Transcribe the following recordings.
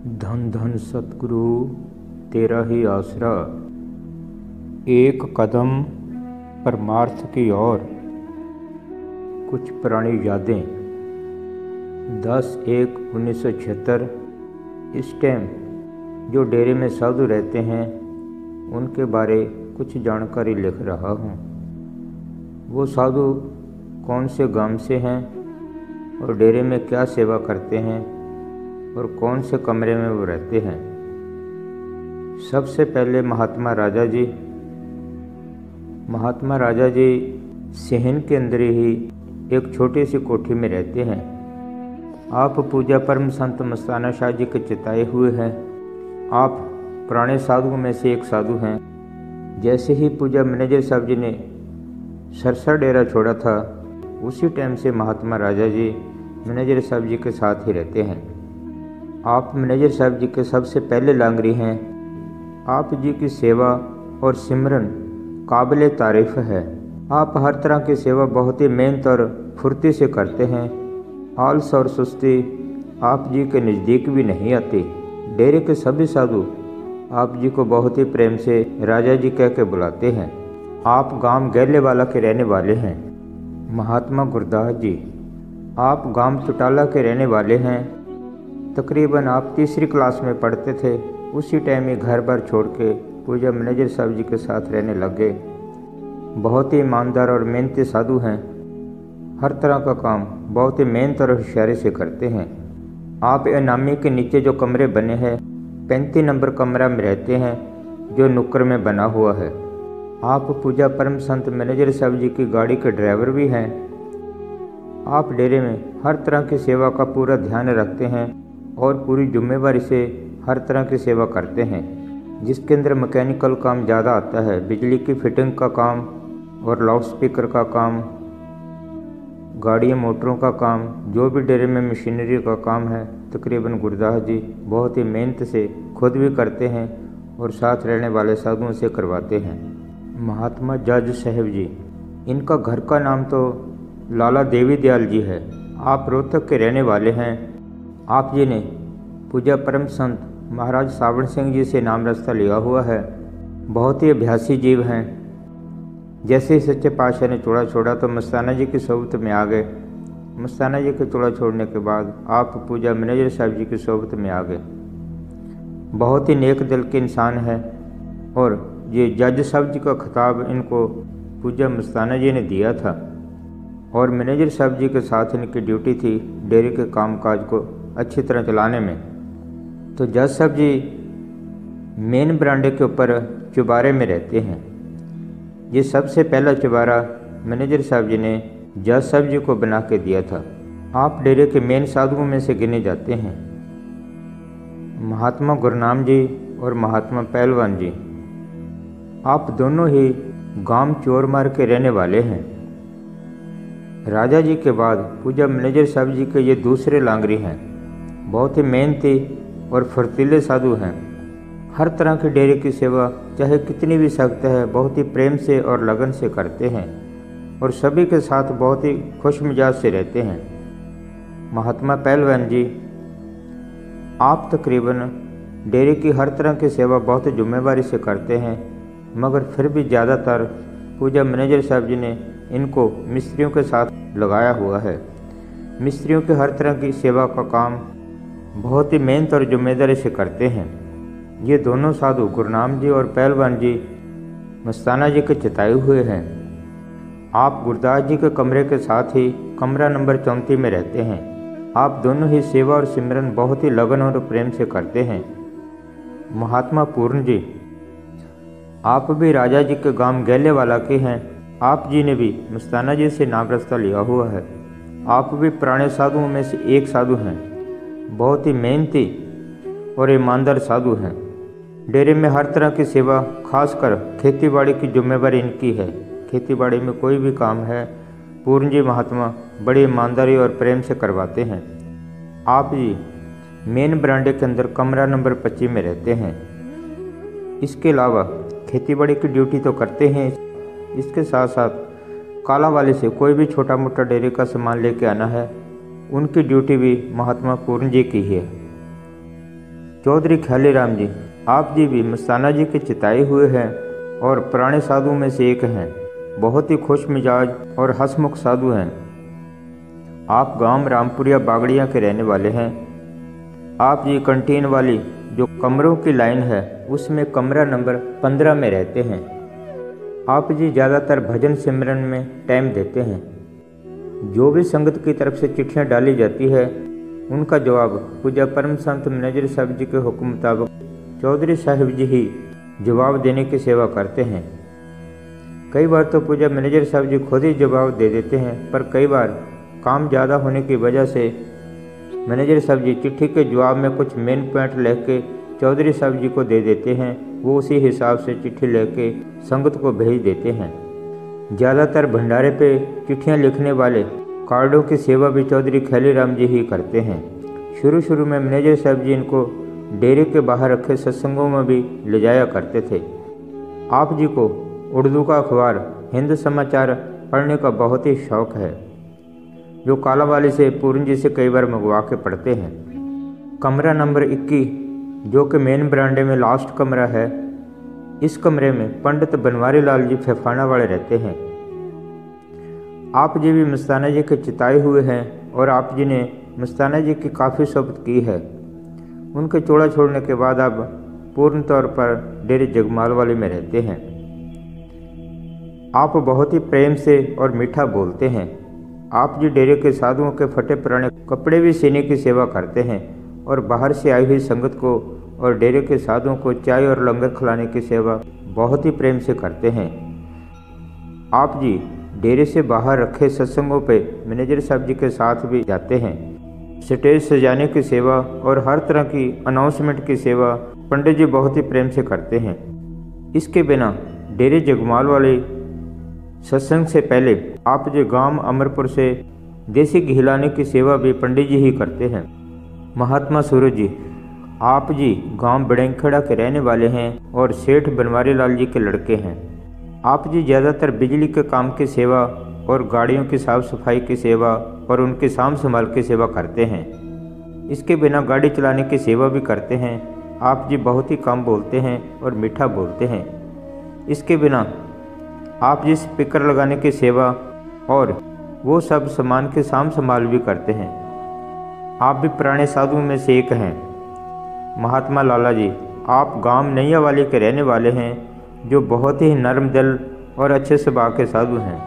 धन धन सतगुरु तेरा ही आसरा, एक कदम परमार्थ की ओर। कुछ पुरानी यादें। 10/1/1976। इस टाइम जो डेरे में साधु रहते हैं उनके बारे कुछ जानकारी लिख रहा हूँ। वो साधु कौन से गांव से हैं और डेरे में क्या सेवा करते हैं और कौन से कमरे में वो रहते हैं। सबसे पहले महात्मा राजा जी सिहन के अंदर ही एक छोटी सी कोठी में रहते हैं। आप पूजा परम संत मस्ताना शाह जी के चिताए हुए हैं। आप पुराने साधुओं में से एक साधु हैं। जैसे ही पूजा मैनेजर साहब जी ने सरसा डेरा छोड़ा था उसी टाइम से महात्मा राजा जी मैनेजर साहब जी के साथ ही रहते हैं। आप मैनेजर साहब जी के सबसे पहले लांगरी हैं। आप जी की सेवा और सिमरन काबिल तारीफ़ है। आप हर तरह की सेवा बहुत ही मेहनत और फुर्ती से करते हैं। आलस और सुस्ती आप जी के नज़दीक भी नहीं आती। डेरे के सभी साधु आप जी को बहुत ही प्रेम से राजा जी कह के बुलाते हैं। आप गांव गैलेवाला के रहने वाले हैं। महात्मा गुरदास जी, आप गांव चुटाला के रहने वाले हैं। तकरीबन आप तीसरी क्लास में पढ़ते थे उसी टाइम ही घर बार छोड़ के पूजा मैनेजर साहब जी के साथ रहने लग गए। बहुत ही ईमानदार और मेहनती साधु हैं। हर तरह का काम बहुत ही मेहनत और होशियारी से करते हैं। आप इनामी के नीचे जो कमरे बने हैं 35 नंबर कमरा में रहते हैं जो नुक्कर में बना हुआ है। आप पूजा परम संत मैनेजर साहब जी की गाड़ी के ड्राइवर भी हैं। आप डेरे में हर तरह की सेवा का पूरा ध्यान रखते हैं और पूरी जिम्मेवारी से हर तरह की सेवा करते हैं। जिसके अंदर मैकेनिकल काम ज़्यादा आता है, बिजली की फिटिंग का काम और लाउड स्पीकर का काम, गाड़ियों मोटरों का काम, जो भी डेरे में मशीनरी का काम है तकरीबन गुरदास जी बहुत ही मेहनत से खुद भी करते हैं और साथ रहने वाले साधुओं से करवाते हैं। महात्मा जज साहब जी, इनका घर का नाम तो लाला देवी दयाल जी है। आप रोहतक के रहने वाले हैं। आप जी ने पूजा परम संत महाराज सावण सिंह जी से नाम रास्ता लिया हुआ है। बहुत ही अभ्यासी जीव हैं। जैसे ही सच्चे पातशाह ने चूड़ा छोड़ा तो मस्ताना जी की सोबत में आ गए। मस्ताना जी के चूड़ा छोड़ने के बाद आप पूजा मैनेजर साहब जी की सोबत में आ गए। बहुत ही नेक दिल के इंसान है और ये जज साहब जी का खिताब इनको पूजा मस्ताना जी ने दिया था और मैनेजर साहब जी के साथ इनकी ड्यूटी थी डेरे के कामकाज को अच्छी तरह चलाने में। तो जज साहब जी मेन बरांडे के ऊपर चुबारे में रहते हैं। ये सबसे पहला चुबारा मैनेजर साहब जी ने जज साहब जी को बना के दिया था। आप डेरे के मेन साधुओं में से गिने जाते हैं। महात्मा गुरनाम जी और महात्मा पहलवान जी, आप दोनों ही गांव चोरमार के रहने वाले हैं। राजा जी के बाद पूजा मैनेजर साहब जी के ये दूसरे लांगरी हैं। बहुत ही मेहनती और फुर्तीले साधु हैं। हर तरह के डेरे की सेवा चाहे कितनी भी सख्त है बहुत ही प्रेम से और लगन से करते हैं और सभी के साथ बहुत ही खुश मिजाज से रहते हैं। महात्मा पहलवान जी, आप तकरीबन डेरे की हर तरह की सेवा बहुत ही जिम्मेवारी से करते हैं मगर फिर भी ज़्यादातर पूजा मैनेजर साहब जी ने इनको मिस्त्रियों के साथ लगाया हुआ है। मिस्त्रियों के हर तरह की सेवा का काम बहुत ही मेहनत और जिम्मेदारी से करते हैं। ये दोनों साधु गुरनाम जी और पहलवान जी मस्ताना जी के चिताए हुए हैं। आप गुरदास जी के कमरे के साथ ही कमरा नंबर 34 में रहते हैं। आप दोनों ही सेवा और सिमरन बहुत ही लगन और प्रेम से करते हैं। महात्मा पूर्ण जी, आप भी राजा जी के गांव गैलेवाला के हैं। आप जी ने भी मस्ताना जी से नाम रास्ता लिया हुआ है। आप भी पुराने साधुओं में से एक साधु हैं। बहुत ही मेहनती और ईमानदार साधु हैं। डेरे में हर तरह की सेवा, खासकर खेतीबाड़ी की जिम्मेवारी इनकी है। खेतीबाड़ी में कोई भी काम है पूर्ण जी महात्मा बड़ी ईमानदारी और प्रेम से करवाते हैं। आप जी मेन बरांडे के अंदर कमरा नंबर 25 में रहते हैं। इसके अलावा खेतीबाड़ी की ड्यूटी तो करते हैं, इसके साथ साथ काला वाले से कोई भी छोटा मोटा डेरे का सामान लेके आना है उनकी ड्यूटी भी महात्मा पूर्ण जी की है। चौधरी ख्यालीराम जी, आप जी भी मस्ताना जी के चिताए हुए हैं और पुराने साधु में से एक हैं। बहुत ही खुश मिजाज और हंसमुख साधु हैं। आप गांव रामपुरिया बागड़िया के रहने वाले हैं। आप जी कंटीन वाली जो कमरों की लाइन है उसमें कमरा नंबर 15 में रहते हैं। आप जी ज़्यादातर भजन सिमरन में टाइम देते हैं। जो भी संगत की तरफ से चिट्ठियाँ डाली जाती है उनका जवाब पूज्य परम संत मैनेजर साहब जी के हुक्म मुताबिक चौधरी साहिब जी ही जवाब देने की सेवा करते हैं। कई बार तो पूज्य मैनेजर साहब जी खुद ही जवाब दे देते हैं, पर कई बार काम ज़्यादा होने की वजह से मैनेजर साहब जी चिट्ठी के जवाब में कुछ मेन पॉइंट लिख के चौधरी साहब जी को दे देते हैं। वो उसी हिसाब से चिट्ठी लेके संगत को भेज देते हैं। ज़्यादातर भंडारे पे चिट्ठियाँ लिखने वाले कार्डों की सेवा भी चौधरी ख्यालीराम जी ही करते हैं। शुरू में मैनेजर साहब जी इनको डेरे के बाहर रखे सत्संगों में भी ले जाया करते थे। आप जी को उर्दू का अखबार हिंद समाचार पढ़ने का बहुत ही शौक़ है, जो कालावाली से पूरन जी से कई बार मंगवा के पढ़ते हैं। कमरा नंबर 21 जो कि मेन बरामदे में लास्ट कमरा है, इस कमरे में पंडित बनवारी लाल जी फेफाना वाले रहते हैं। आप जी भी मस्ताना जी के चिताए हुए हैं और आप जी ने मस्ताना जी की काफ़ी सोबत की है। उनके चोड़ा छोड़ने के बाद अब पूर्ण तौर पर डेरे जगमाल वाले में रहते हैं। आप बहुत ही प्रेम से और मीठा बोलते हैं। आप जी डेरे के साधुओं के फटे पुराने कपड़े भी सीने की सेवा करते हैं और बाहर से आई हुई संगत को और डेरे के साधुओं को चाय और लंगर खिलाने की सेवा बहुत ही प्रेम से करते हैं। आप जी डेरे से बाहर रखे सत्संगों पे मैनेजर साहब जी के साथ भी जाते हैं। स्टेज सजाने की सेवा और हर तरह की अनाउंसमेंट की सेवा पंडित जी बहुत ही प्रेम से करते हैं। इसके बिना डेरे जगमाल वाले सत्संग से पहले आप जी गांव अमरपुर से देसी घी लाने की सेवा भी पंडित जी ही करते हैं। महात्मा सूरज जी, आप जी गांव बड़ेंखेड़ा के रहने वाले हैं और सेठ बनवारी लाल जी के लड़के हैं। आप जी ज़्यादातर बिजली के काम की सेवा और गाड़ियों की साफ़ सफाई की सेवा और उनकी साम संभाल की सेवा करते हैं। इसके बिना गाड़ी चलाने की सेवा भी करते हैं। आप जी बहुत ही कम बोलते हैं और मीठा बोलते हैं। इसके बिना आप जी स्पीकर लगाने की सेवा और वो सब सामान के साम संभाल भी करते हैं। आप भी पुराने साधुओं में से एक हैं। महात्मा लाला जी, आप गांव नैया वाले के रहने वाले हैं, जो बहुत ही नरम दिल और अच्छे स्वभाव के साधु हैं।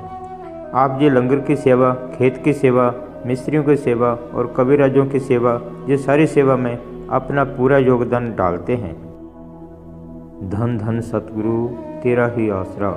आप जी लंगर की सेवा, खेत की सेवा, मिस्त्रियों की सेवा और कविराजों की सेवा, ये सारी सेवा में अपना पूरा योगदान डालते हैं। धन धन सतगुरु तेरा ही आसरा।